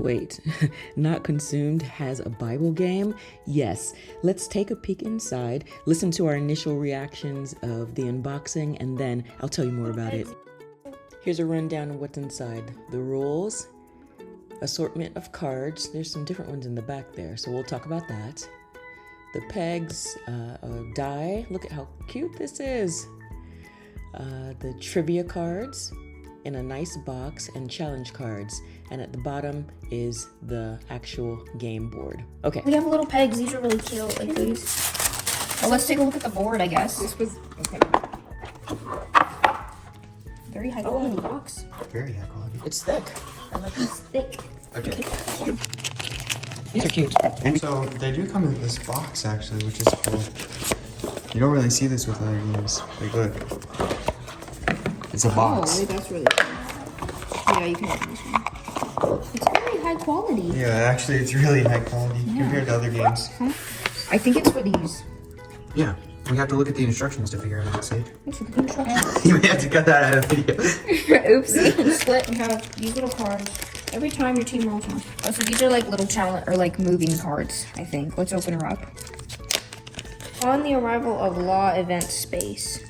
Wait, Not Consumed has a Bible game? Yes. Let's take a peek inside, listen to our initial reactions of the unboxing, and then I'll tell you more about it. Here's a rundown of what's inside. The rules, assortment of cards. There's some different ones in the back there, so we'll talk about that. The pegs, a die. Look at how cute this is. The trivia cards in a nice box, and challenge cards. And at the bottom is the actual game board. Okay. We have little pegs. These are really cute, like these. Well, let's take a look at the board, I guess. This was okay. Very high quality box. Very high quality. It's thick. I like this thick. Okay. These are cute. And so they do come in this box actually, which is cool. You don't really see this with other games. Like look. It's a box. Oh, that's really cool. Yeah, you can open this one. It's very high quality. Yeah, actually it's really high quality compared to other games. I think it's for these. Yeah. We have to look at the instructions to figure out how to save. It's for the instructions. You may have to cut that out of the video. Oopsie. And split and have these little cards. Every time your team rolls one. Oh, so these are like little challenge or like moving cards, I think. Let's open her up. On the arrival of Law Event Space.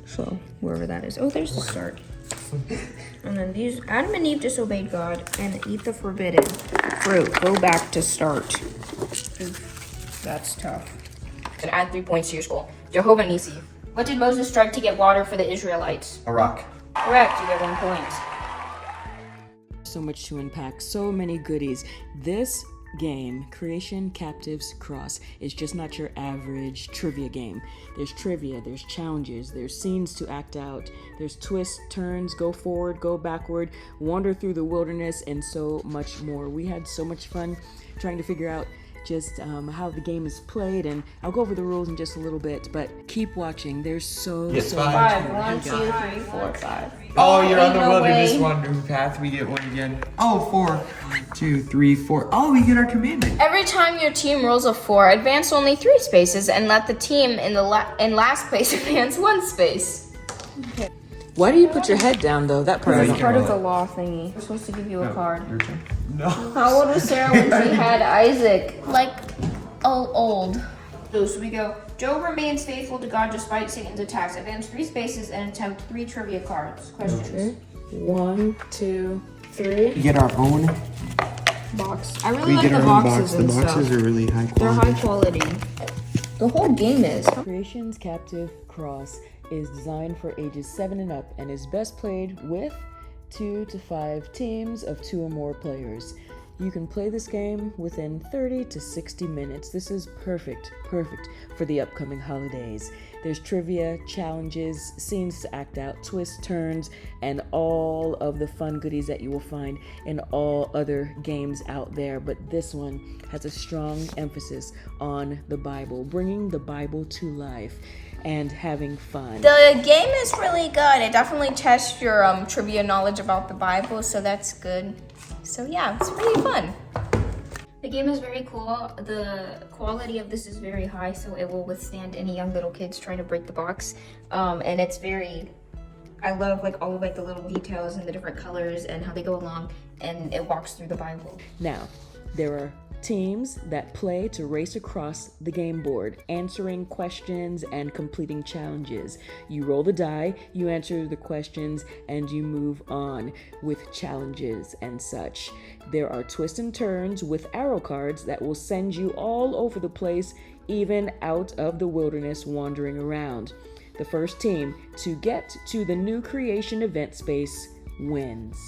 So, wherever that is. Oh, there's the start. And then these, Adam and Eve disobeyed God and eat the forbidden fruit. Go back to start. Oof, that's tough. And add 3 points to your score. Jehovah Nissi. What did Moses strike to get water for the Israelites? A rock. Correct, you get 1 point. So much to unpack, so many goodies. This game, Creation.Captives.Cross, is just not your average trivia game. There's trivia, there's challenges, there's scenes to act out, there's twists, turns, go forward, go backward, wander through the wilderness, and so much more. We had so much fun trying to figure out just how the game is played, and I'll go over the rules in just a little bit, but keep watching. There's so much. 5. 1, 2, 3, 4, 5. Oh, you're on the No wilderness way. wandering path. We get one again. Oh, 4. 2, 3, 4. Oh, we get our commandment. Every time your team rolls a 4, advance only 3 spaces and let the team in last place advance 1 space. Okay. Why do you put your head down, though? That part I It's don't part know. of the law thingy. We're supposed to give you a card. Your turn. No. How old was Sarah when she had Isaac? Like, old. So we go, Job remains faithful to God despite Satan's attacks. Advance 3 spaces and attempt 3 trivia cards. Questions. 1, 2, 3. We get our own. Box. I really We like get the our own boxes box. The and boxes stuff. are really high They're quality. high quality. The whole game is. Creation.Captives.Cross is designed for ages 7 and up and is best played with 2 to 5 teams of 2 or more players. You can play this game within 30 to 60 minutes. This is perfect for the upcoming holidays. There's trivia, challenges, scenes to act out, twists, turns, and all of the fun goodies that you will find in all other games out there. But this one has a strong emphasis on the Bible, bringing the Bible to life and having fun. The game is really good. It definitely tests your trivia knowledge about the Bible, so that's good. So yeah, it's really fun. The game is very cool. The quality of this is very high, so it will withstand any young little kids trying to break the box. And it's very, I love like all of like the little details and the different colors and how they go along, and it walks through the Bible. Now, there are teams that play to race across the game board, answering questions and completing challenges. You roll the die, you answer the questions, and you move on with challenges and such. There are twists and turns with arrow cards that will send you all over the place, even out of the wilderness wandering around. The first team to get to the new creation event space wins.